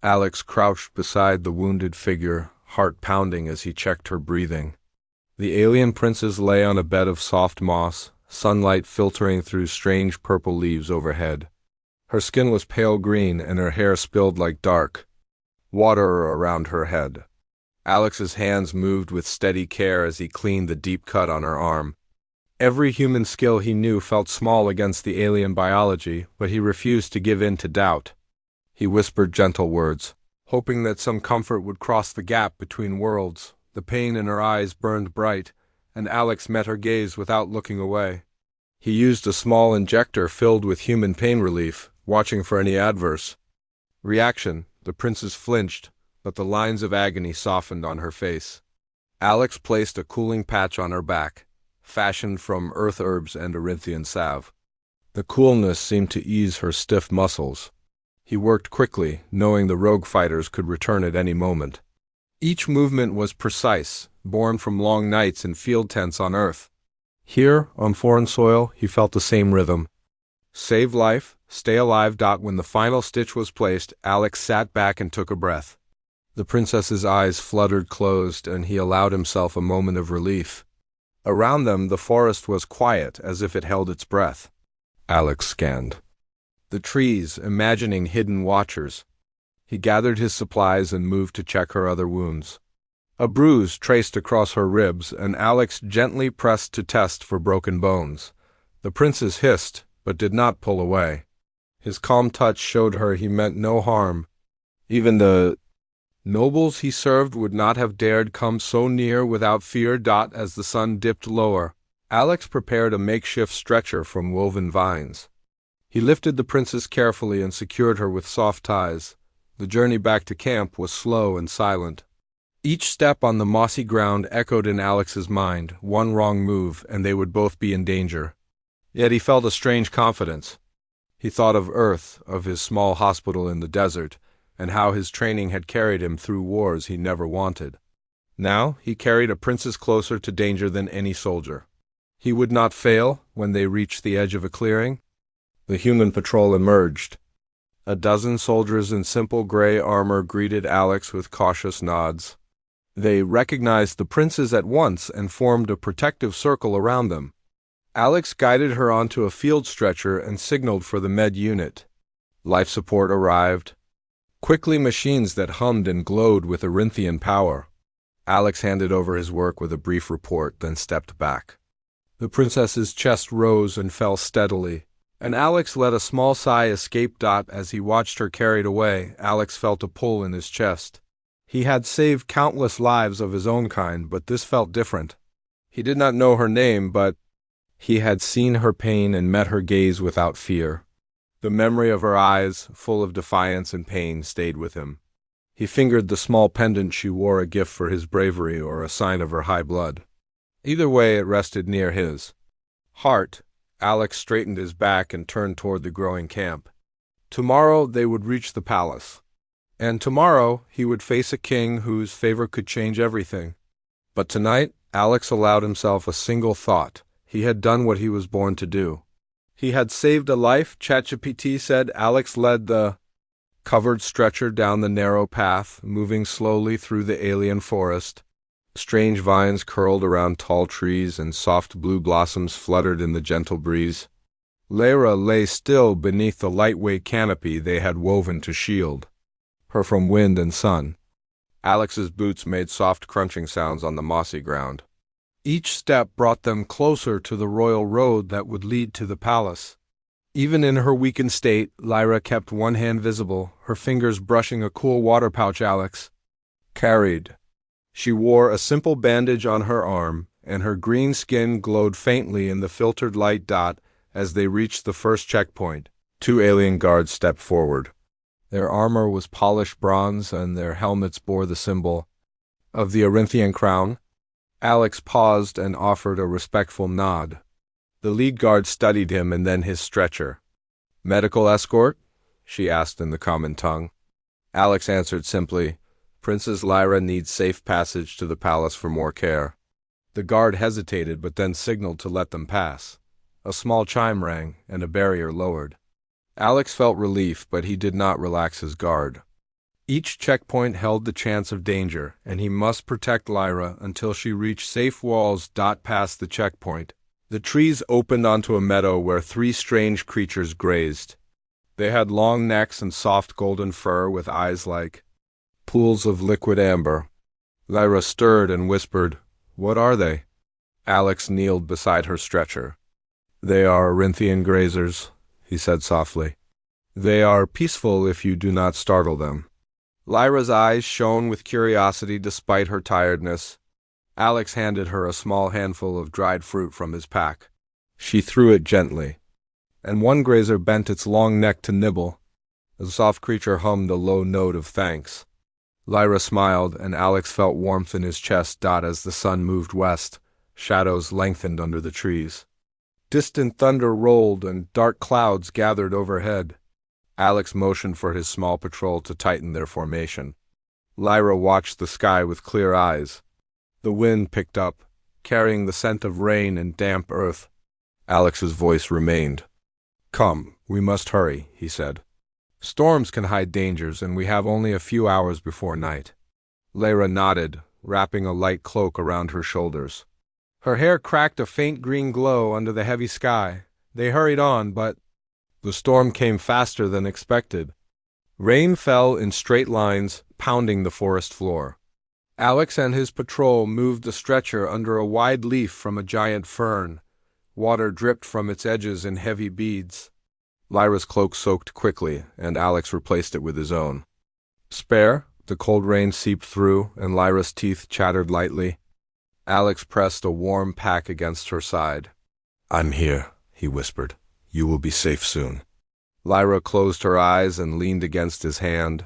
Alex crouched beside the wounded figure, heart pounding as he checked her breathing. The alien princess lay on a bed of soft moss, sunlight filtering through strange purple leaves overhead. Her skin was pale green and her hair spilled like dark water around her head. Alex's hands moved with steady care as he cleaned the deep cut on her arm. Every human skill he knew felt small against the alien biology, but he refused to give in to doubt. He whispered gentle words, hoping that some comfort would cross the gap between worlds. The pain in her eyes burned bright, and Alex met her gaze without looking away. He used a small injector filled with human pain relief, watching for any adverse reaction. The princess flinched, but the lines of agony softened on her face. Alex placed a cooling patch on her back, fashioned from earth herbs and Arinthian salve. The coolness seemed to ease her stiff muscles. He worked quickly, knowing the rogue fighters could return at any moment. Each movement was precise, born from long nights in field tents on Earth. Here, on foreign soil, he felt the same rhythm. Save life, stay alive. When the final stitch was placed, Alex sat back and took a breath. The princess's eyes fluttered closed, and he allowed himself a moment of relief. Around them, the forest was quiet, as if it held its breath. Alex scanned the trees, imagining hidden watchers. He gathered his supplies and moved to check her other wounds. A bruise traced across her ribs, and Alex gently pressed to test for broken bones. The princess hissed, but did not pull away. His calm touch showed her he meant no harm. Even the nobles he served would not have dared come so near without fear. As the sun dipped lower, Alex prepared a makeshift stretcher from woven vines. He lifted the princess carefully and secured her with soft ties. The journey back to camp was slow and silent. Each step on the mossy ground echoed in Alex's mind. One wrong move, and they would both be in danger. Yet he felt a strange confidence. He thought of Earth, of his small hospital in the desert, and how his training had carried him through wars he never wanted. Now he carried a princess closer to danger than any soldier. He would not fail. When they reached the edge of a clearing, the human patrol emerged. A dozen soldiers in simple gray armor greeted Alex with cautious nods. They recognized the princess at once and formed a protective circle around them. Alex guided her onto a field stretcher and signaled for the med unit. Life support arrived. Quickly, machines that hummed and glowed with Arinthian power. Alex handed over his work with a brief report, then stepped back. The princess's chest rose and fell steadily, and Alex let a small sigh escape. As he watched her carried away, Alex felt a pull in his chest. He had saved countless lives of his own kind, but this felt different. He did not know her name, but he had seen her pain and met her gaze without fear. The memory of her eyes, full of defiance and pain, stayed with him. He fingered the small pendant she wore, a gift for his bravery or a sign of her high blood. Either way, it rested near his heart. Alex straightened his back and turned toward the growing camp. Tomorrow they would reach the palace. And tomorrow he would face a king whose favor could change everything. But tonight, Alex allowed himself a single thought. He had done what he was born to do. He had saved a life, ChatGPT said. Alex led the covered stretcher down the narrow path, moving slowly through the alien forest. Strange vines curled around tall trees and soft blue blossoms fluttered in the gentle breeze. Lyra lay still beneath the lightweight canopy they had woven to shield her from wind and sun. Alex's boots made soft crunching sounds on the mossy ground. Each step brought them closer to the royal road that would lead to the palace. Even in her weakened state, Lyra kept one hand visible, her fingers brushing a cool water pouch Alex carried. She wore a simple bandage on her arm, and her green skin glowed faintly in the filtered light. As they reached the first checkpoint, 2 alien guards stepped forward. Their armor was polished bronze, and their helmets bore the symbol of the Arinthian crown. Alex paused and offered a respectful nod. The lead guard studied him and then his stretcher. "Medical escort?" she asked in the common tongue. Alex answered simply, "Princess Lyra needs safe passage to the palace for more care." The guard hesitated but then signaled to let them pass. A small chime rang, and a barrier lowered. Alex felt relief, but he did not relax his guard. Each checkpoint held the chance of danger, and he must protect Lyra until she reached safe walls. Past the checkpoint, the trees opened onto a meadow where three strange creatures grazed. They had long necks and soft golden fur with eyes like pools of liquid amber. Lyra stirred and whispered, "What are they?" Alex kneeled beside her stretcher. "They are Arinthian grazers," he said softly. "They are peaceful if you do not startle them." Lyra's eyes shone with curiosity despite her tiredness. Alex handed her a small handful of dried fruit from his pack. She threw it gently, and one grazer bent its long neck to nibble. The soft creature hummed a low note of thanks. Lyra smiled, and Alex felt warmth in his chest. As the sun moved west, shadows lengthened under the trees. Distant thunder rolled, and dark clouds gathered overhead. Alex motioned for his small patrol to tighten their formation. Lyra watched the sky with clear eyes. The wind picked up, carrying the scent of rain and damp earth. Alex's voice remained. "Come, we must hurry," he said. "Storms can hide dangers, and we have only a few hours before night." Lyra nodded, wrapping a light cloak around her shoulders. Her hair cracked a faint green glow under the heavy sky. They hurried on, but the storm came faster than expected. Rain fell in straight lines, pounding the forest floor. Alex and his patrol moved the stretcher under a wide leaf from a giant fern. Water dripped from its edges in heavy beads. Lyra's cloak soaked quickly, and Alex replaced it with his own. "Spare?" The cold rain seeped through, and Lyra's teeth chattered lightly. Alex pressed a warm pack against her side. "I'm here," he whispered. "You will be safe soon." Lyra closed her eyes and leaned against his hand.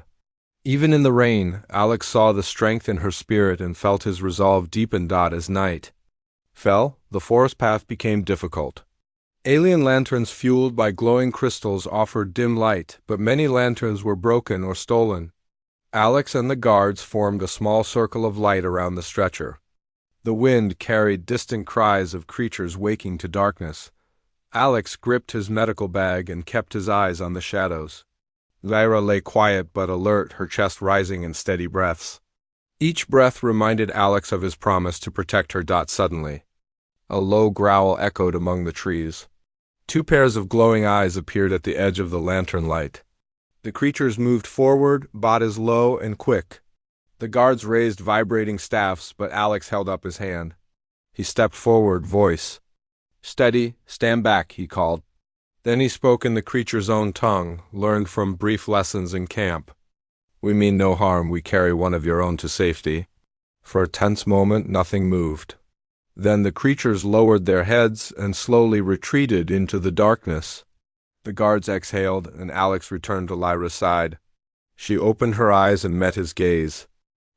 Even in the rain, Alex saw the strength in her spirit and felt his resolve deepen. As night fell, the forest path became difficult. Alien lanterns fueled by glowing crystals offered dim light, but many lanterns were broken or stolen. Alex and the guards formed a small circle of light around the stretcher. The wind carried distant cries of creatures waking to darkness. Alex gripped his medical bag and kept his eyes on the shadows. Lyra lay quiet but alert, her chest rising in steady breaths. Each breath reminded Alex of his promise to protect her. Suddenly, a low growl echoed among the trees. Two pairs of glowing eyes appeared at the edge of the lantern light. The creatures moved forward, bodies low and quick. The guards raised vibrating staffs, but Alex held up his hand. He stepped forward, voice steady. "Stand back," he called. Then he spoke in the creature's own tongue, learned from brief lessons in camp. "We mean no harm. We carry one of your own to safety." For a tense moment, nothing moved. Then the creatures lowered their heads and slowly retreated into the darkness. The guards exhaled, and Alex returned to Lyra's side. She opened her eyes and met his gaze.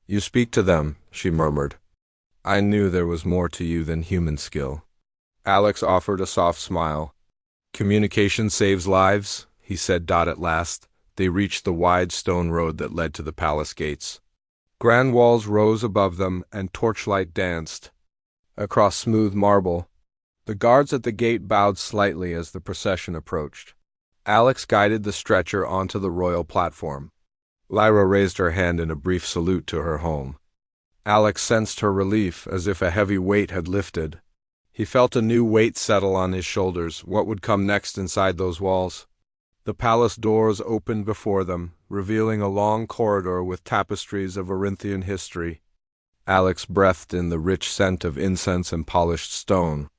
"You speak to them," she murmured. "I knew there was more to you than human skill." Alex offered a soft smile. "Communication saves lives," he said. At last, they reached the wide stone road that led to the palace gates. Grand walls rose above them, and torchlight danced across smooth marble. The guards at the gate bowed slightly as the procession approached. Alex guided the stretcher onto the royal platform. Lyra raised her hand in a brief salute to her home. Alex sensed her relief, as if a heavy weight had lifted. He felt a new weight settle on his shoulders. What would come next inside those walls? The palace doors opened before them, revealing a long corridor with tapestries of Arinthian history. Alex breathed in the rich scent of incense and polished stone.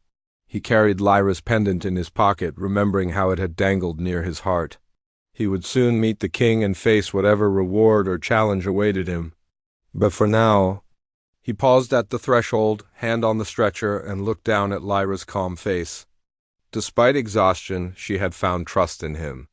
He carried Lyra's pendant in his pocket, remembering how it had dangled near his heart. He would soon meet the king and face whatever reward or challenge awaited him. But for now, he paused at the threshold, hand on the stretcher, and looked down at Lyra's calm face. Despite exhaustion, she had found trust in him.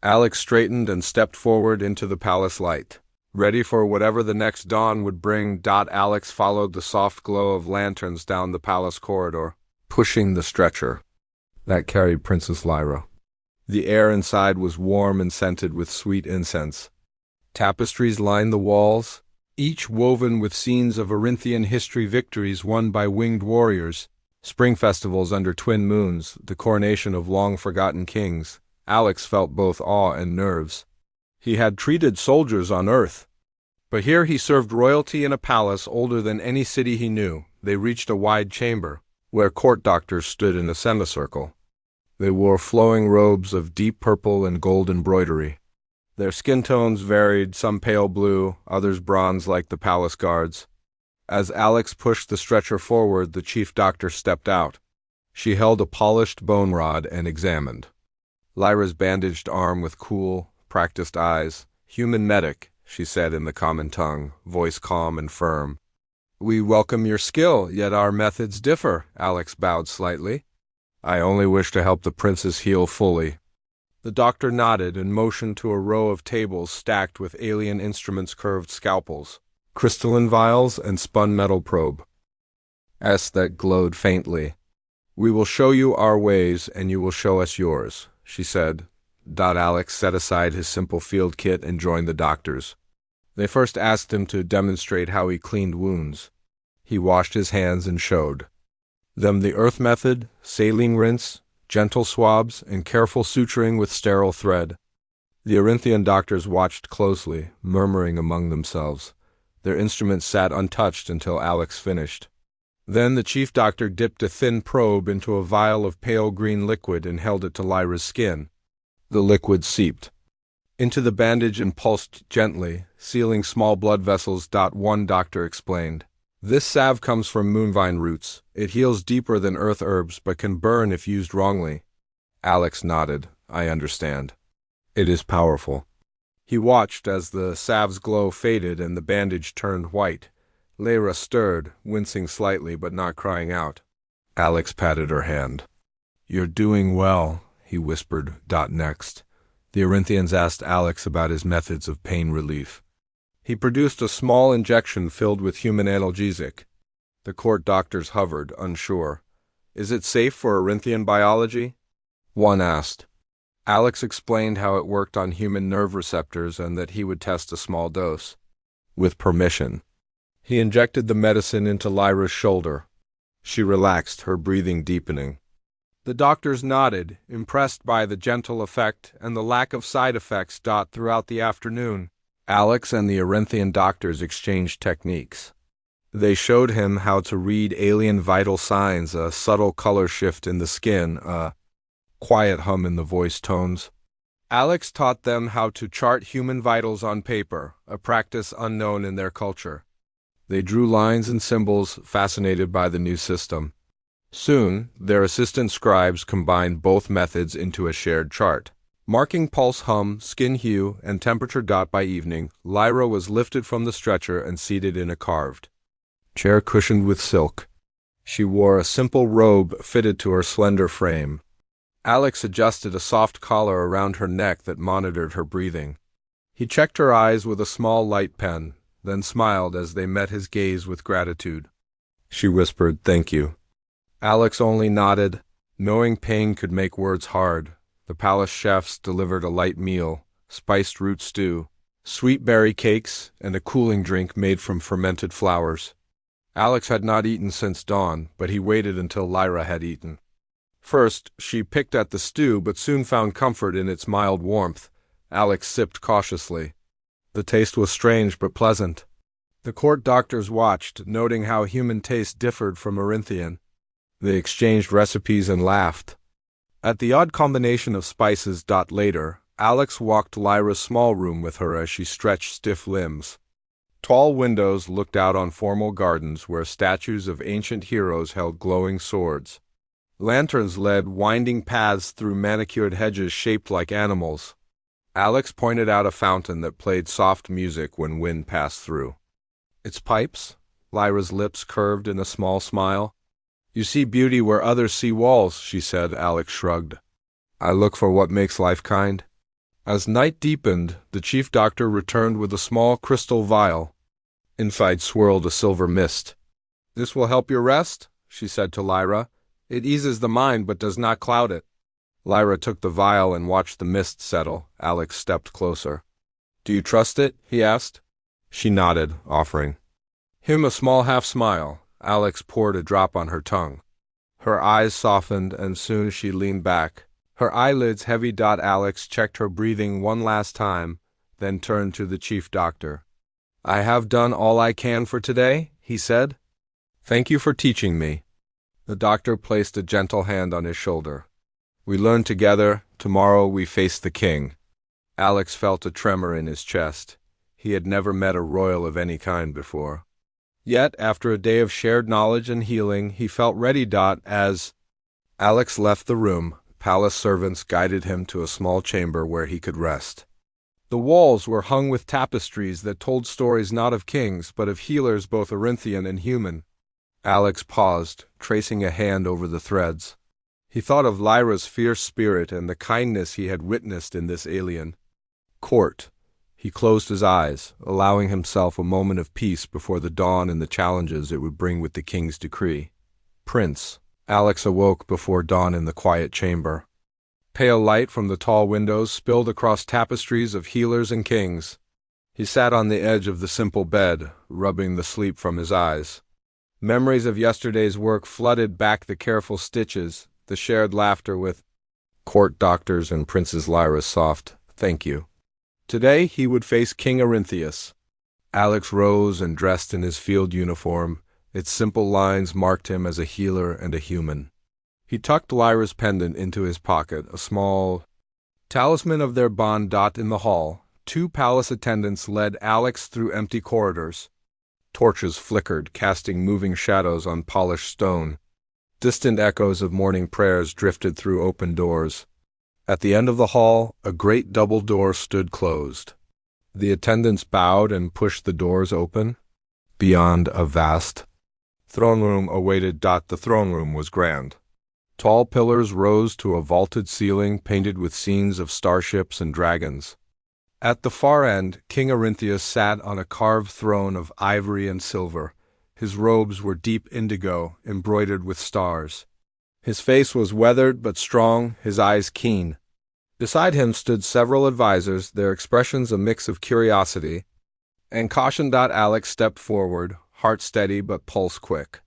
Alex straightened and stepped forward into the palace light, ready for whatever the next dawn would bring. Alex followed the soft glow of lanterns down the palace corridor, pushing the stretcher that carried Princess Lyra. The air inside was warm and scented with sweet incense. Tapestries lined the walls, each woven with scenes of Arinthian history, victories won by winged warriors, spring festivals under twin moons, the coronation of long-forgotten kings. Alex felt both awe and nerves. He had treated soldiers on Earth, But here he served royalty in a palace older than any city he knew. They reached a wide chamber, where court doctors stood in a semicircle. They wore flowing robes of deep purple and gold embroidery. Their skin tones varied, some pale blue, others bronze like the palace guards. As Alex pushed the stretcher forward, the chief doctor stepped out. She held a polished bone rod and examined Lyra's bandaged arm with cool, practiced eyes. "Human medic," she said in the common tongue, voice calm and firm. "We welcome your skill, yet our methods differ," Alex bowed slightly. "I only wish to help the princess heal fully." The doctor nodded and motioned to a row of tables stacked with alien instruments, curved scalpels, crystalline vials, and spun metal probe that glowed faintly. "We will show you our ways, and you will show us yours," she said. Alex set aside his simple field kit and joined the doctors. They first asked him to demonstrate how he cleaned wounds. He washed his hands and showed them the earth method, saline rinse, gentle swabs, and careful suturing with sterile thread. The Arinthian doctors watched closely, murmuring among themselves. Their instruments sat untouched until Alex finished. Then the chief doctor dipped a thin probe into a vial of pale green liquid and held it to Lyra's skin. The liquid seeped into the bandage and pulsed gently, sealing small blood vessels. One doctor explained. "This salve comes from moonvine roots. It heals deeper than earth herbs, but can burn if used wrongly." Alex nodded. "I understand. It is powerful." He watched as the salve's glow faded and the bandage turned white. Lyra stirred, wincing slightly but not crying out. Alex patted her hand. "You're doing well," he whispered. Next, the Arinthians asked Alex about his methods of pain relief. He produced a small injection filled with human analgesic. The court doctors hovered, unsure. "Is it safe for Arinthian biology?" one asked. Alex explained how it worked on human nerve receptors and that he would test a small dose. With permission, he injected the medicine into Lyra's shoulder. She relaxed, her breathing deepening. The doctors nodded, impressed by the gentle effect and the lack of side effects. Throughout the afternoon, Alex and the Arinthian doctors exchanged techniques. They showed him how to read alien vital signs, a subtle color shift in the skin, a quiet hum in the voice tones. Alex taught them how to chart human vitals on paper, a practice unknown in their culture. They drew lines and symbols, fascinated by the new system. Soon, their assistant scribes combined both methods into a shared chart, marking pulse, hum, skin hue, and temperature. By evening, Lyra was lifted from the stretcher and seated in a carved chair cushioned with silk. She wore a simple robe fitted to her slender frame. Alex adjusted a soft collar around her neck that monitored her breathing. He checked her eyes with a small light pen, then smiled as they met his gaze with gratitude. She whispered, "Thank you." Alex only nodded. Knowing pain could make words hard, the palace chefs delivered a light meal, spiced root stew, sweet berry cakes, and a cooling drink made from fermented flowers. Alex had not eaten since dawn, but he waited until Lyra had eaten. First, she picked at the stew but soon found comfort in its mild warmth. Alex sipped cautiously. The taste was strange but pleasant. The court doctors watched, noting how human taste differed from Arinthian. They exchanged recipes and laughed at the odd combination of spices. Later, Alex walked Lyra's small room with her as she stretched stiff limbs. Tall windows looked out on formal gardens where statues of ancient heroes held glowing swords. Lanterns led winding paths through manicured hedges shaped like animals. Alex pointed out a fountain that played soft music when wind passed through its pipes. Lyra's lips curved in a small smile. "You see beauty where others see walls," she said. Alex shrugged. "I look for what makes life kind." As night deepened, the chief doctor returned with a small crystal vial. Inside swirled a silver mist. "This will help your rest," she said to Lyra. "It eases the mind but does not cloud it." Lyra took the vial and watched the mist settle. Alex stepped closer. "Do you trust it?" he asked. She nodded, offering him a small half-smile. Alex poured a drop on her tongue. Her eyes softened, and soon she leaned back, her eyelids heavy. Alex checked her breathing one last time, then turned to the chief doctor. I have done all I can for today, he said. Thank you for teaching me. The doctor placed a gentle hand on his shoulder. We learn together. Tomorrow we face the king. Alex felt a tremor in his chest. He had never met a royal of any kind before. Yet, after a day of shared knowledge and healing, he felt ready. As Alex left the room, palace servants guided him to a small chamber where he could rest. The walls were hung with tapestries that told stories not of kings, but of healers both Orinthian and human. Alex paused, tracing a hand over the threads. He thought of Lyra's fierce spirit and the kindness he had witnessed in this alien court. He closed his eyes, allowing himself a moment of peace before the dawn and the challenges it would bring with the king's decree. Prince. Alex awoke before dawn in the quiet chamber. Pale light from the tall windows spilled across tapestries of healers and kings. He sat on the edge of the simple bed, rubbing the sleep from his eyes. Memories of yesterday's work flooded back, the careful stitches, the shared laughter with court doctors and Princess Lyra's soft, "Thank you." Today he would face King Orinthius. Alex rose and dressed in his field uniform. Its simple lines marked him as a healer and a human. He tucked Lyra's pendant into his pocket, a small talisman of their bond. In the hall, two palace attendants led Alex through empty corridors. Torches flickered, casting moving shadows on polished stone. Distant echoes of morning prayers drifted through open doors. At the end of the hall, a great double door stood closed. The attendants bowed and pushed the doors open. Beyond, a vast throne room awaited. The throne room was grand. Tall pillars rose to a vaulted ceiling painted with scenes of starships and dragons. At the far end, King Orinthius sat on a carved throne of ivory and silver. His robes were deep indigo, embroidered with stars. His face was weathered but strong, his eyes keen. Beside him stood several advisors, their expressions a mix of curiosity and caution. Alex stepped forward, heart steady but pulse quick.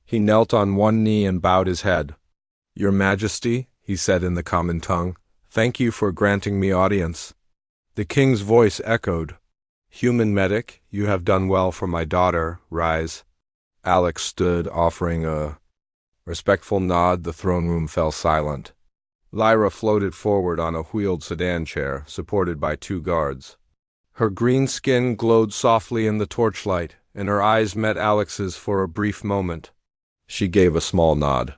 He knelt on one knee and bowed his head. "Your Majesty," he said in the common tongue, "thank you for granting me audience." The king's voice echoed. "Human medic, you have done well for my daughter. Rise." Alex stood, offering a respectful nod. The throne room fell silent. Lyra floated forward on a wheeled sedan chair, supported by two guards. Her green skin glowed softly in the torchlight, and her eyes met Alex's for a brief moment. She gave a small nod.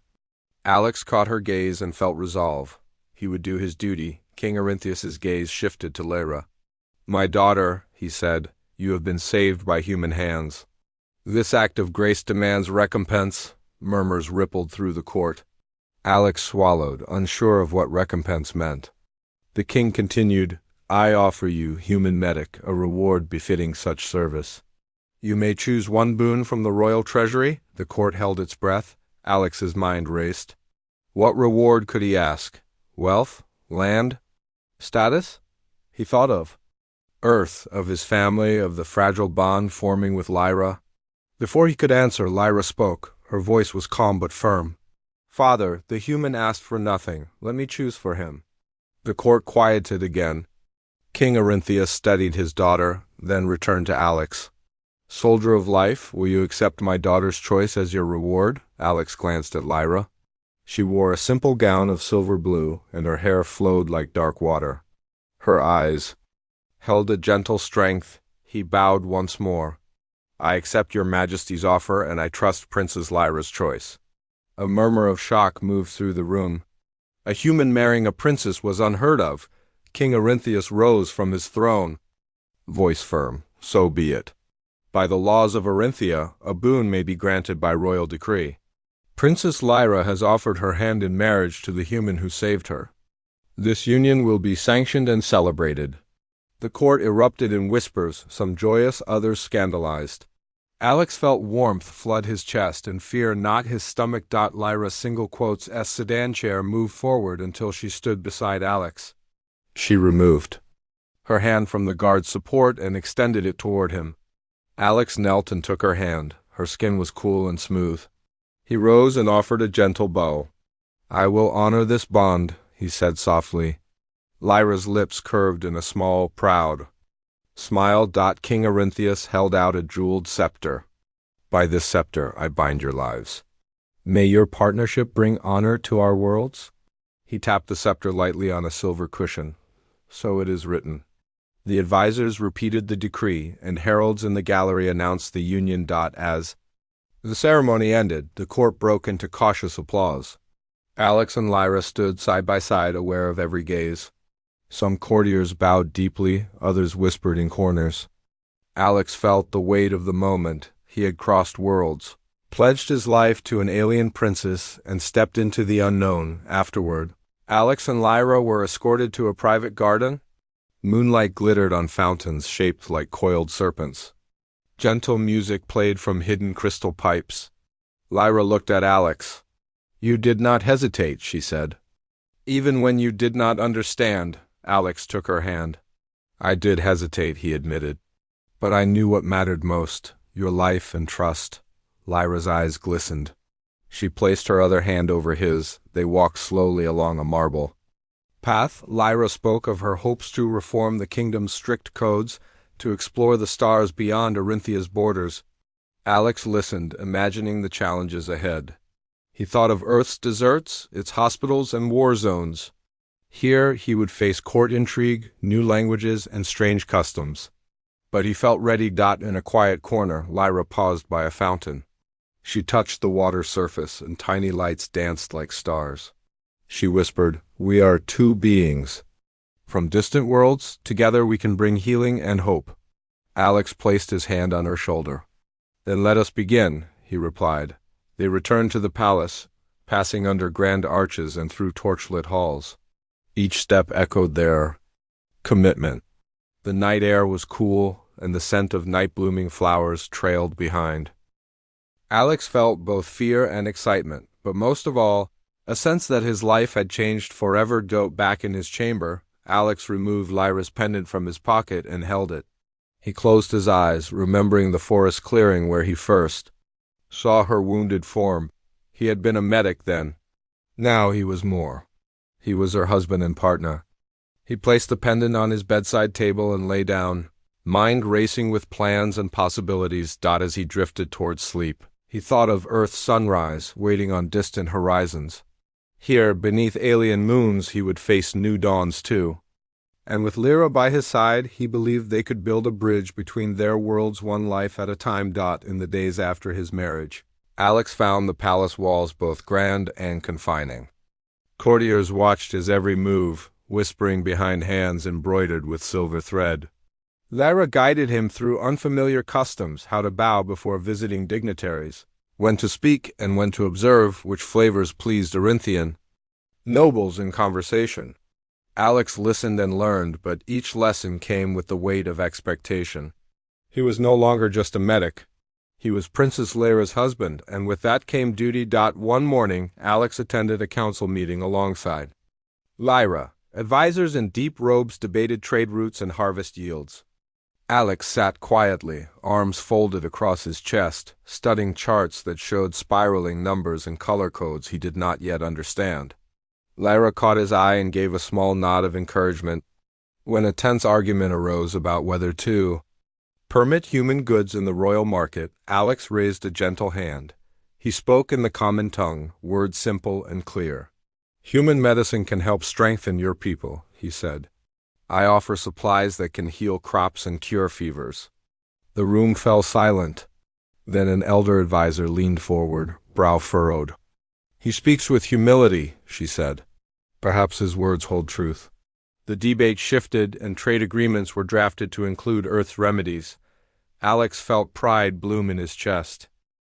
Alex caught her gaze and felt resolve. He would do his duty. King Orinthius's gaze shifted to Lyra. "My daughter," he said, "you have been saved by human hands. This act of grace demands recompense." Murmurs rippled through the court. Alex swallowed, unsure of what recompense meant. The king continued, "I offer you, human medic, a reward befitting such service. You may choose one boon from the royal treasury." The court held its breath. Alex's mind raced. What reward could he ask? Wealth? Land? Status? He thought of Earth, of his family, of the fragile bond forming with Lyra. Before he could answer, Lyra spoke. Her voice was calm but firm. "Father, the human asked for nothing. Let me choose for him." The court quieted again. King Orinthius studied his daughter, then returned to Alex. "Soldier of life, will you accept my daughter's choice as your reward?" Alex glanced at Lyra. She wore a simple gown of silver blue, and her hair flowed like dark water. Her eyes held a gentle strength. He bowed once more. "I accept your Majesty's offer, and I trust Princess Lyra's choice." A murmur of shock moved through the room. A human marrying a princess was unheard of. King Orinthius rose from his throne. Voice firm, "So be it. By the laws of Orinthia, a boon may be granted by royal decree. Princess Lyra has offered her hand in marriage to the human who saved her. This union will be sanctioned and celebrated." The court erupted in whispers, some joyous, others scandalized. Alex felt warmth flood his chest and fear knot his stomach. Lyra's single quotes as sedan chair moved forward until she stood beside Alex. She removed her hand from the guard's support and extended it toward him. Alex knelt and took her hand. Her skin was cool and smooth. He rose and offered a gentle bow. "I will honor this bond," he said softly. Lyra's lips curved in a small, proud Smile. King Arinthius held out a jeweled scepter. By this scepter I bind your lives. May your partnership bring honor to our worlds? He tapped the scepter lightly on a silver cushion. So it is written. The advisors repeated the decree, and heralds in the gallery announced the union. As the ceremony ended, the court broke into cautious applause. Alex and Lyra stood side by side, aware of every gaze. Some courtiers bowed deeply, others whispered in corners. Alex felt the weight of the moment. He had crossed worlds, pledged his life to an alien princess, and stepped into the unknown. Afterward, Alex and Lyra were escorted to a private garden. Moonlight glittered on fountains shaped like coiled serpents. Gentle music played from hidden crystal pipes. Lyra looked at Alex. You did not hesitate, she said. Even when you did not understand. Alex took her hand. I did hesitate, he admitted. But I knew what mattered most, your life and trust. Lyra's eyes glistened. She placed her other hand over his. They walked slowly along a marble path. Lyra spoke of her hopes to reform the kingdom's strict codes, to explore the stars beyond Arinthia's borders. Alex listened, imagining the challenges ahead. He thought of Earth's deserts, its hospitals and war zones. Here he would face court intrigue, new languages, and strange customs. But he felt ready. In a quiet corner, Lyra paused by a fountain. She touched the water surface, and tiny lights danced like stars. She whispered, We are two beings. From distant worlds, together we can bring healing and hope. Alex placed his hand on her shoulder. Then let us begin, he replied. They returned to the palace, passing under grand arches and through torchlit halls. Each step echoed their commitment. The night air was cool, and the scent of night-blooming flowers trailed behind. Alex felt both fear and excitement, but most of all, a sense that his life had changed forever. Back in his chamber, Alex removed Lyra's pendant from his pocket and held it. He closed his eyes, remembering the forest clearing where he first saw her wounded form. He had been a medic then. Now he was more. He was her husband and partner. He placed the pendant on his bedside table and lay down, mind racing with plans and possibilities. As he drifted towards sleep, he thought of Earth's sunrise waiting on distant horizons. Here, beneath alien moons, he would face new dawns too. And with Lyra by his side, he believed they could build a bridge between their worlds, one life at a time. In the days after his marriage, Alex found the palace walls both grand and confining. Courtiers watched his every move, whispering behind hands embroidered with silver thread. Lyra guided him through unfamiliar customs, how to bow before visiting dignitaries, when to speak and when to observe, which flavors pleased Arinthian nobles in conversation. Alex listened and learned, but each lesson came with the weight of expectation. He was no longer just a medic. He was Princess Lyra's husband, and with that came duty. One morning, Alex attended a council meeting alongside Lyra. Advisors in deep robes debated trade routes and harvest yields. Alex sat quietly, arms folded across his chest, studying charts that showed spiraling numbers and color codes he did not yet understand. Lyra caught his eye and gave a small nod of encouragement. When a tense argument arose about whether to permit human goods in the royal market, Alex raised a gentle hand. He spoke in the common tongue, words simple and clear. Human medicine can help strengthen your people, he said. I offer supplies that can heal crops and cure fevers. The room fell silent. Then an elder advisor leaned forward, brow furrowed. He speaks with humility, she said. Perhaps his words hold truth. The debate shifted, and trade agreements were drafted to include Earth's remedies. Alex felt pride bloom in his chest.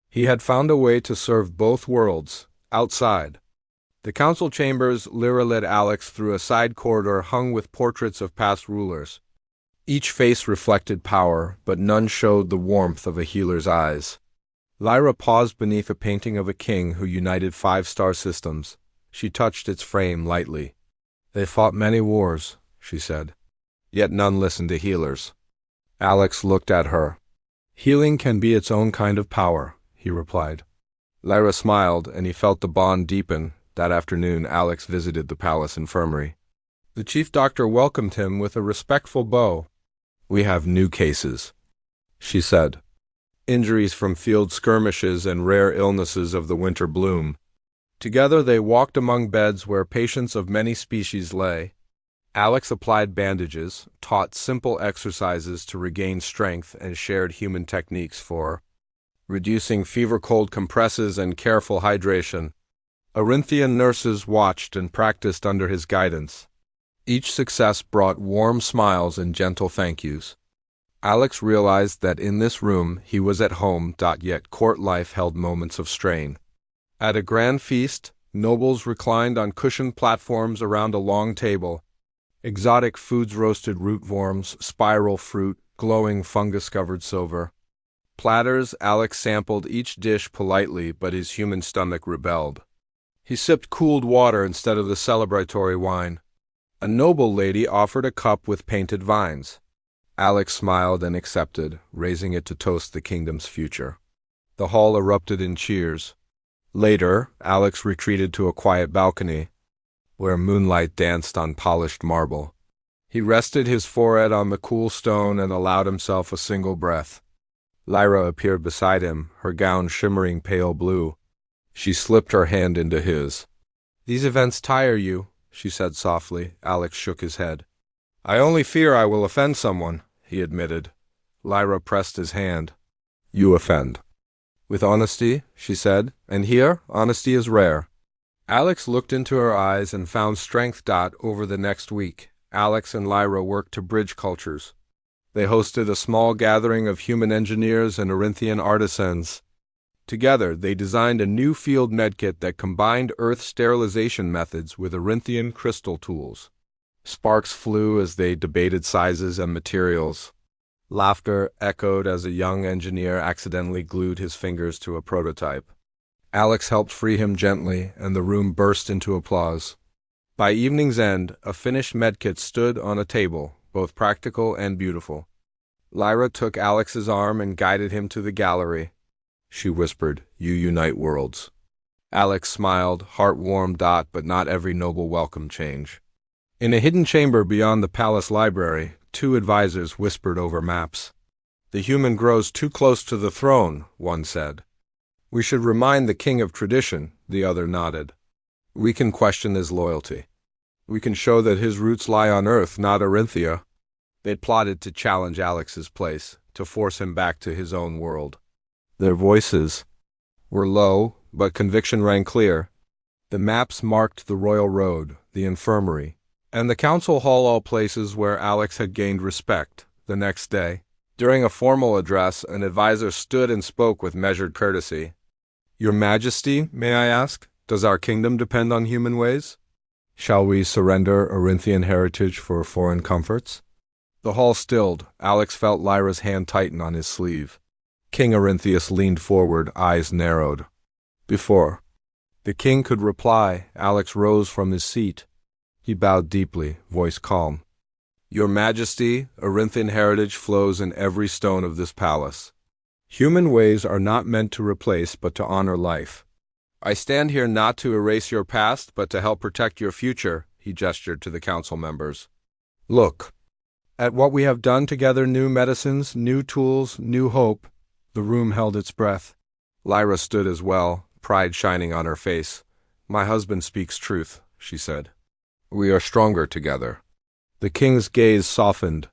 He had found a way to serve both worlds, outside. The council chambers. Lyra led Alex through a side corridor hung with portraits of past rulers. Each face reflected power, but none showed the warmth of a healer's eyes. Lyra paused beneath a painting of a king who united 5-star systems. She touched its frame lightly. They fought many wars, she said. Yet none listened to healers. Alex looked at her. Healing can be its own kind of power, he replied. Lyra smiled, and he felt the bond deepen. That afternoon, Alex visited the palace infirmary. The chief doctor welcomed him with a respectful bow. We have new cases, she said. Injuries from field skirmishes and rare illnesses of the winter bloom. Together they walked among beds where patients of many species lay. Alex applied bandages, taught simple exercises to regain strength, and shared human techniques for reducing fever cold compresses and careful hydration. Arinthian nurses watched and practiced under his guidance. Each success brought warm smiles and gentle thank yous. Alex realized that in this room he was at home, yet court life held moments of strain. At a grand feast, nobles reclined on cushioned platforms around a long table. Exotic foods roasted rootworms, spiral fruit, glowing fungus-covered silver. Platters, Alex sampled each dish politely, but his human stomach rebelled. He sipped cooled water instead of the celebratory wine. A noble lady offered a cup with painted vines. Alex smiled and accepted, raising it to toast the kingdom's future. The hall erupted in cheers. Later, Alex retreated to a quiet balcony, where moonlight danced on polished marble. He rested his forehead on the cool stone and allowed himself a single breath. Lyra appeared beside him, her gown shimmering pale blue. She slipped her hand into his. "These events tire you," she said softly. Alex shook his head. "I only fear I will offend someone," he admitted. Lyra pressed his hand. "You offend." "With honesty," she said, "and here, honesty is rare." Alex looked into her eyes and found strength. Over the next week, Alex and Lyra worked to bridge cultures. They hosted a small gathering of human engineers and Arinthian artisans. Together, they designed a new field medkit that combined Earth sterilization methods with Arinthian crystal tools. Sparks flew as they debated sizes and materials. Laughter echoed as a young engineer accidentally glued his fingers to a prototype. Alex helped free him gently, and the room burst into applause. By evening's end, a finished medkit stood on a table, both practical and beautiful. Lyra took Alex's arm and guided him to the gallery. She whispered, "You unite worlds." Alex smiled, heart warmed. But not every noble welcome change. In a hidden chamber beyond the palace library, two advisors whispered over maps. "The human grows too close to the throne," one said. "We should remind the king of tradition," the other nodded. "We can question his loyalty. We can show that his roots lie on Earth, not Arinthia." They'd plotted to challenge Alex's place, to force him back to his own world. Their voices were low, but conviction rang clear. The maps marked the royal road, the infirmary, and the council hall, all places where Alex had gained respect. The next day, during a formal address, an advisor stood and spoke with measured courtesy. "Your Majesty, may I ask, does our kingdom depend on human ways? Shall we surrender Arinthian heritage for foreign comforts?" The hall stilled. Alex felt Lyra's hand tighten on his sleeve. King Arinthius leaned forward, eyes narrowed. Before the king could reply, Alex rose from his seat. He bowed deeply, voice calm. "Your Majesty, Arinthian heritage flows in every stone of this palace. Human ways are not meant to replace, but to honor life. I stand here not to erase your past, but to help protect your future," he gestured to the council members. "Look at what we have done together, new medicines, new tools, new hope." The room held its breath. Lyra stood as well, pride shining on her face. "My husband speaks truth," she said. "We are stronger together." The king's gaze softened,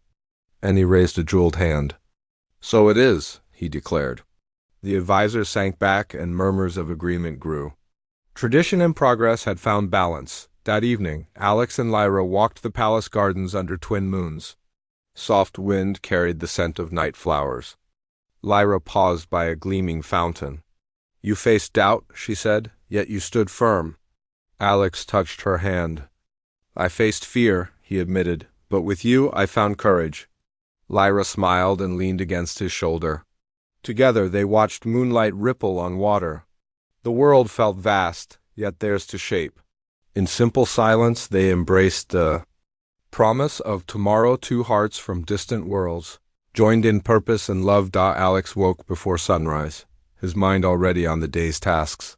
and he raised a jeweled hand. "So it is," he declared. The advisors sank back, and murmurs of agreement grew. Tradition and progress had found balance. That evening, Alex and Lyra walked the palace gardens under twin moons. Soft wind carried the scent of night flowers. Lyra paused by a gleaming fountain. "You faced doubt," she said, "yet you stood firm." Alex touched her hand. "I faced fear," he admitted, "but with you I found courage." Lyra smiled and leaned against his shoulder. Together they watched moonlight ripple on water. The world felt vast, yet theirs to shape. In simple silence they embraced the promise of tomorrow, two hearts from distant worlds, joined in purpose and love. Alex woke before sunrise, his mind already on the day's tasks.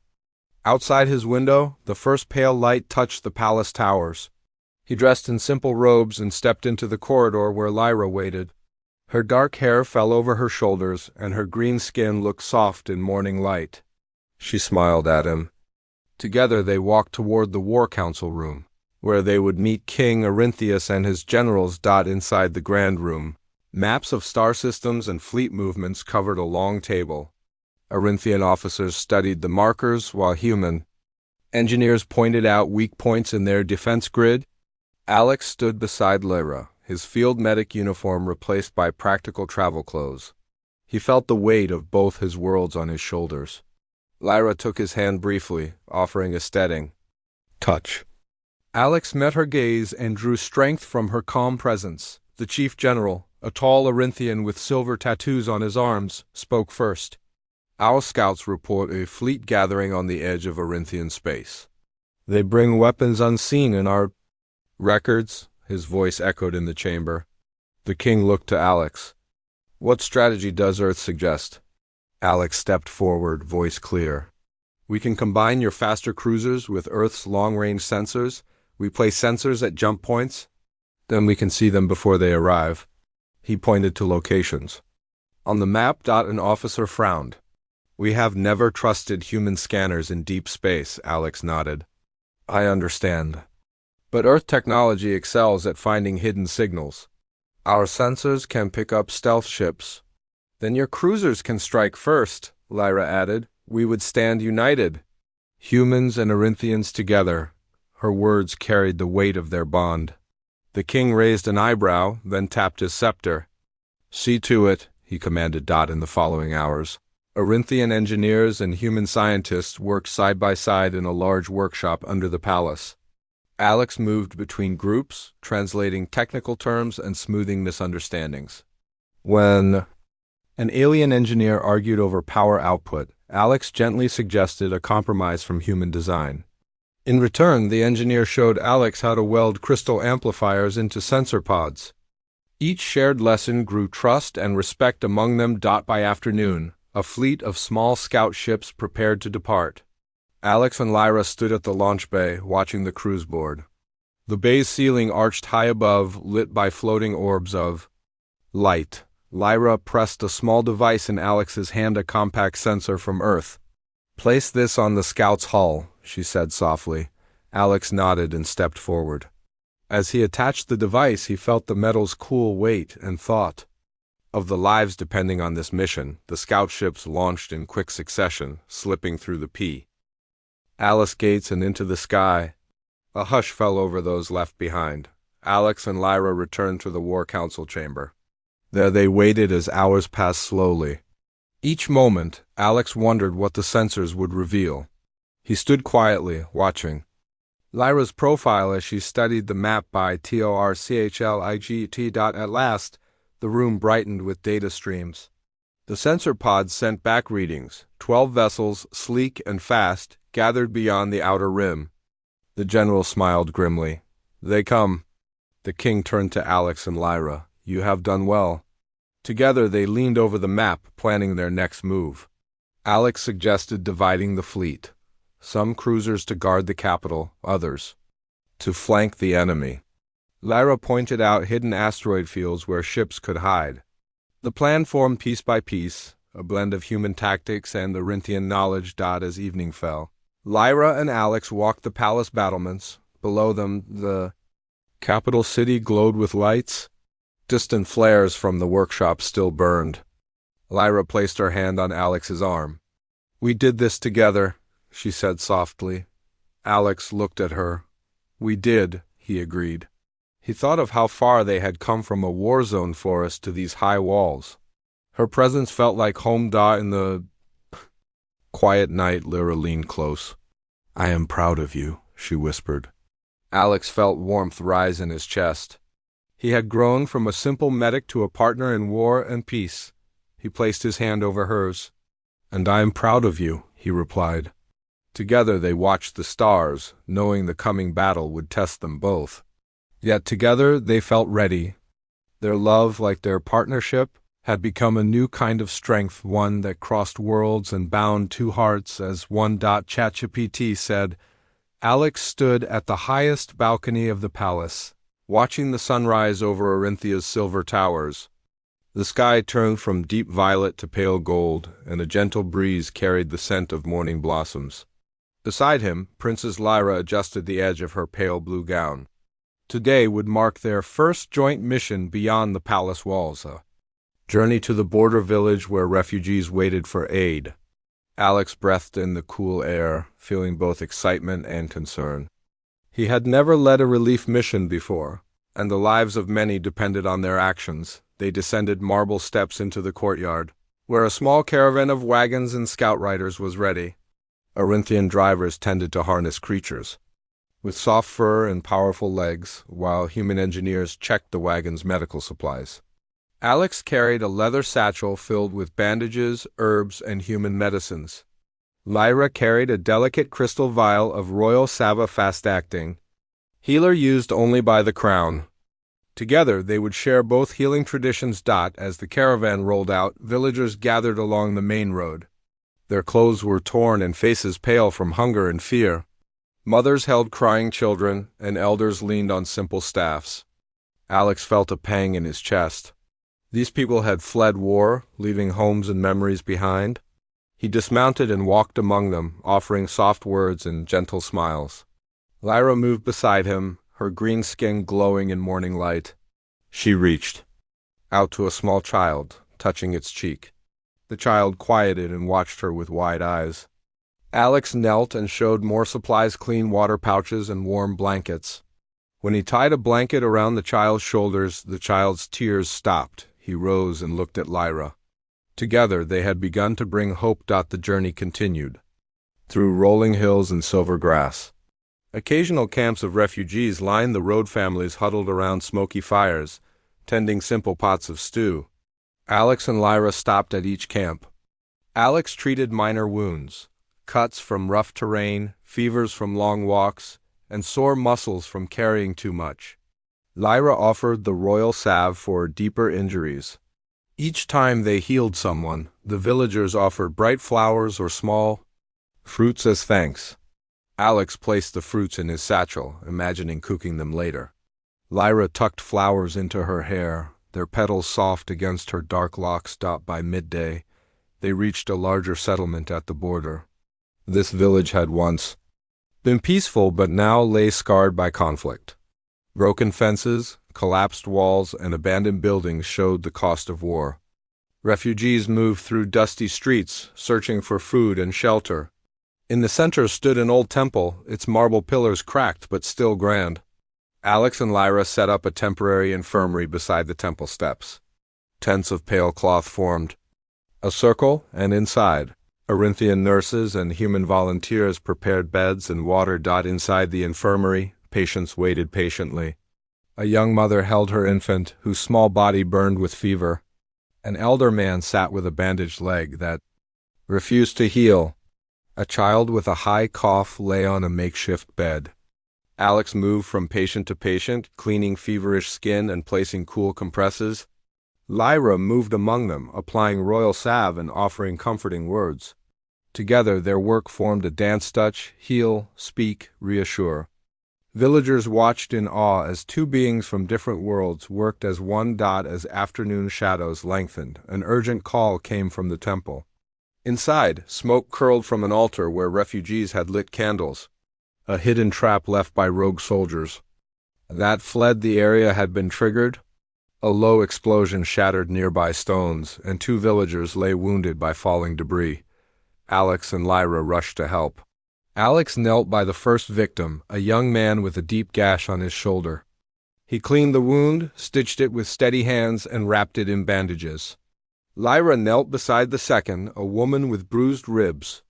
Outside his window, the first pale light touched the palace towers. He dressed in simple robes and stepped into the corridor where Lyra waited. Her dark hair fell over her shoulders, and her green skin looked soft in morning light. She smiled at him. Together they walked toward the War Council room, where they would meet King Arinthius and his generals. Inside the Grand Room, maps of star systems and fleet movements covered a long table. Arinthian officers studied the markers, while human engineers pointed out weak points in their defense grid. Alex stood beside Lyra, his field medic uniform replaced by practical travel clothes. He felt the weight of both his worlds on his shoulders. Lyra took his hand briefly, offering a steadying touch. Alex met her gaze and drew strength from her calm presence. The chief general, a tall Arinthian with silver tattoos on his arms, spoke first. Our scouts report a fleet gathering on the edge of Arinthian space. They bring weapons unseen in our records, his voice echoed in the chamber. The king looked to Alex. What strategy does Earth suggest? Alex stepped forward, voice clear. We can combine your faster cruisers with Earth's long-range sensors. We place sensors at jump points. Then we can see them before they arrive. He pointed to locations. On the map, an officer frowned. We have never trusted human scanners in deep space, Alex nodded. I understand. But Earth technology excels at finding hidden signals. Our sensors can pick up stealth ships. Then your cruisers can strike first, Lyra added. We would stand united. Humans and Arinthians together. Her words carried the weight of their bond. The king raised an eyebrow, then tapped his scepter. See to it, he commanded. In the following hours, Arinthian engineers and human scientists worked side by side in a large workshop under the palace. Alex moved between groups, translating technical terms and smoothing misunderstandings. When an alien engineer argued over power output, Alex gently suggested a compromise from human design. In return, the engineer showed Alex how to weld crystal amplifiers into sensor pods. Each shared lesson grew trust and respect among them. By afternoon, a fleet of small scout ships prepared to depart. Alex and Lyra stood at the launch bay, watching the cruise board. The bay's ceiling arched high above, lit by floating orbs of light. Lyra pressed a small device in Alex's hand, a compact sensor from Earth. Place this on the scout's hull, she said softly. Alex nodded and stepped forward. As he attached the device, he felt the metal's cool weight and thought of the lives depending on this mission. The scout ships launched in quick succession, slipping through the P. Alice gates and into the sky. A hush fell over those left behind. Alex and Lyra returned to the War Council chamber. There they waited as hours passed slowly. Each moment, Alex wondered what the sensors would reveal. He stood quietly, watching Lyra's profile as she studied the map by TORCHLIGT. At last, the room brightened with data streams. The sensor pods sent back readings. 12 vessels, sleek and fast, gathered beyond the outer rim. The general smiled grimly. They come. The king turned to Alex and Lyra. You have done well. Together they leaned over the map, planning their next move. Alex suggested dividing the fleet. Some cruisers to guard the capital, others to flank the enemy. Lyra pointed out hidden asteroid fields where ships could hide. The plan formed piece by piece, a blend of human tactics and Arinthian knowledge. As evening fell, Lyra and Alex walked the palace battlements. Below them, the capital city glowed with lights. Distant flares from the workshop still burned. Lyra placed her hand on Alex's arm. We did this together, she said softly. Alex looked at her. We did, he agreed. He thought of how far they had come from a war-zone forest to these high walls. Her presence felt like home. In the quiet night, Lyra leaned close. I am proud of you, she whispered. Alex felt warmth rise in his chest. He had grown from a simple medic to a partner in war and peace. He placed his hand over hers. And I am proud of you, he replied. Together they watched the stars, knowing the coming battle would test them both. Yet together they felt ready. Their love, like their partnership, had become a new kind of strength, one that crossed worlds and bound two hearts, as one. ChatGPT said. Alex stood at the highest balcony of the palace, watching the sunrise over Arinthia's silver towers. The sky turned from deep violet to pale gold, and a gentle breeze carried the scent of morning blossoms. Beside him, Princess Lyra adjusted the edge of her pale blue gown. Today would mark their first joint mission beyond the palace walls, a journey to the border village where refugees waited for aid. Alex breathed in the cool air, feeling both excitement and concern. He had never led a relief mission before, and the lives of many depended on their actions. They descended marble steps into the courtyard, where a small caravan of wagons and scout riders was ready. Arinthian drivers tended to harness creatures with soft fur and powerful legs, while human engineers checked the wagon's medical supplies. Alex carried a leather satchel filled with bandages, herbs, and human medicines. Lyra carried a delicate crystal vial of royal Sava fast-acting, healer used only by the crown. Together, they would share both healing traditions. As the caravan rolled out, villagers gathered along the main road. Their clothes were torn and faces pale from hunger and fear. Mothers held crying children, and elders leaned on simple staffs. Alex felt a pang in his chest. These people had fled war, leaving homes and memories behind. He dismounted and walked among them, offering soft words and gentle smiles. Lyra moved beside him, her green skin glowing in morning light. She reached out to a small child, touching its cheek. The child quieted and watched her with wide eyes. Alex knelt and showed more supplies: clean water pouches and warm blankets. When he tied a blanket around the child's shoulders, the child's tears stopped. He rose and looked at Lyra. Together they had begun to bring hope. The journey continued, through rolling hills and silver grass. Occasional camps of refugees lined the road. Families huddled around smoky fires, tending simple pots of stew. Alex and Lyra stopped at each camp. Alex treated minor wounds, cuts from rough terrain, fevers from long walks, and sore muscles from carrying too much. Lyra offered the royal salve for deeper injuries. Each time they healed someone, the villagers offered bright flowers or small fruits as thanks. Alex placed the fruits in his satchel, imagining cooking them later. Lyra tucked flowers into her hair, their petals soft against her dark locks. By midday, they reached a larger settlement at the border. This village had once been peaceful, but now lay scarred by conflict. Broken fences, collapsed walls, and abandoned buildings showed the cost of war. Refugees moved through dusty streets, searching for food and shelter. In the center stood an old temple, its marble pillars cracked but still grand. Alex and Lyra set up a temporary infirmary beside the temple steps. Tents of pale cloth formed a circle, and inside, Arinthian nurses and human volunteers prepared beds and water. Inside the infirmary, patients waited patiently. A young mother held her infant, whose small body burned with fever. An elder man sat with a bandaged leg that refused to heal. A child with a high cough lay on a makeshift bed. Alex moved from patient to patient, cleaning feverish skin and placing cool compresses. Lyra moved among them, applying royal salve and offering comforting words. Together their work formed a dance: touch, heal, speak, reassure. Villagers watched in awe as two beings from different worlds worked as one. As afternoon shadows lengthened, an urgent call came from the temple. Inside, smoke curled from an altar where refugees had lit candles, a hidden trap left by rogue soldiers. That fled the area had been triggered. A low explosion shattered nearby stones, and two villagers lay wounded by falling debris. Alex and Lyra rushed to help. Alex knelt by the first victim, a young man with a deep gash on his shoulder. He cleaned the wound, stitched it with steady hands, and wrapped it in bandages. Lyra knelt beside the second, a woman with bruised ribs.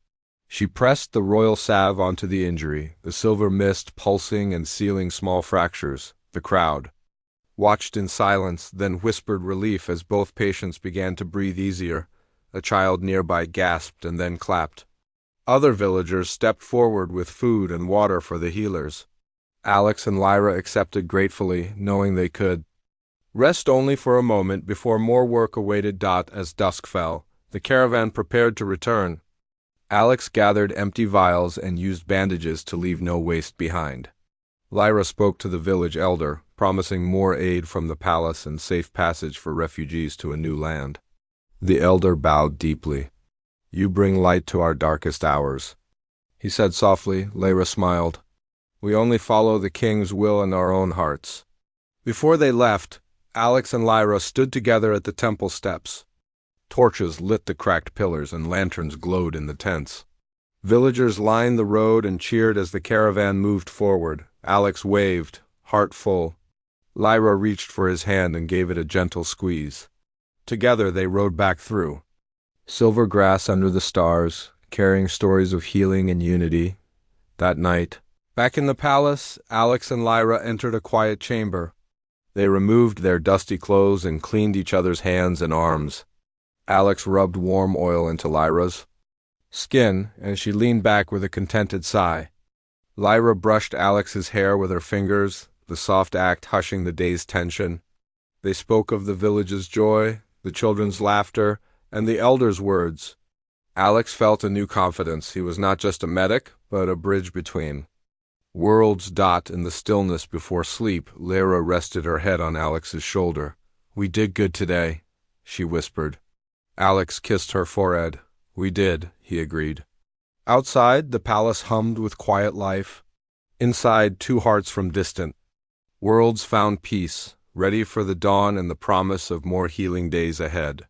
She pressed the royal salve onto the injury, the silver mist pulsing and sealing small fractures. The crowd watched in silence, then whispered relief as both patients began to breathe easier. A child nearby gasped and then clapped. Other villagers stepped forward with food and water for the healers. Alex and Lyra accepted gratefully, knowing they could rest only for a moment before more work awaited. As dusk fell, the caravan prepared to return. Alex gathered empty vials and used bandages to leave no waste behind. Lyra spoke to the village elder, promising more aid from the palace and safe passage for refugees to a new land. The elder bowed deeply. "You bring light to our darkest hours," he said softly. Lyra smiled. "We only follow the king's will in our own hearts." Before they left, Alex and Lyra stood together at the temple steps. Torches lit the cracked pillars and lanterns glowed in the tents. Villagers lined the road and cheered as the caravan moved forward. Alex waved, heart full. Lyra reached for his hand and gave it a gentle squeeze. Together they rode back through. Silver grass under the stars, carrying stories of healing and unity. That night, back in the palace, Alex and Lyra entered a quiet chamber. They removed their dusty clothes and cleaned each other's hands and arms. Alex rubbed warm oil into Lyra's skin, and she leaned back with a contented sigh. Lyra brushed Alex's hair with her fingers, the soft act hushing the day's tension. They spoke of the village's joy, the children's laughter, and the elders' words. Alex felt a new confidence. He was not just a medic, but a bridge between worlds. In the stillness before sleep, Lyra rested her head on Alex's shoulder. "We did good today," she whispered. Alex kissed her forehead. "We did," he agreed. Outside, the palace hummed with quiet life. Inside, two hearts from distant worlds found peace, ready for the dawn and the promise of more healing days ahead.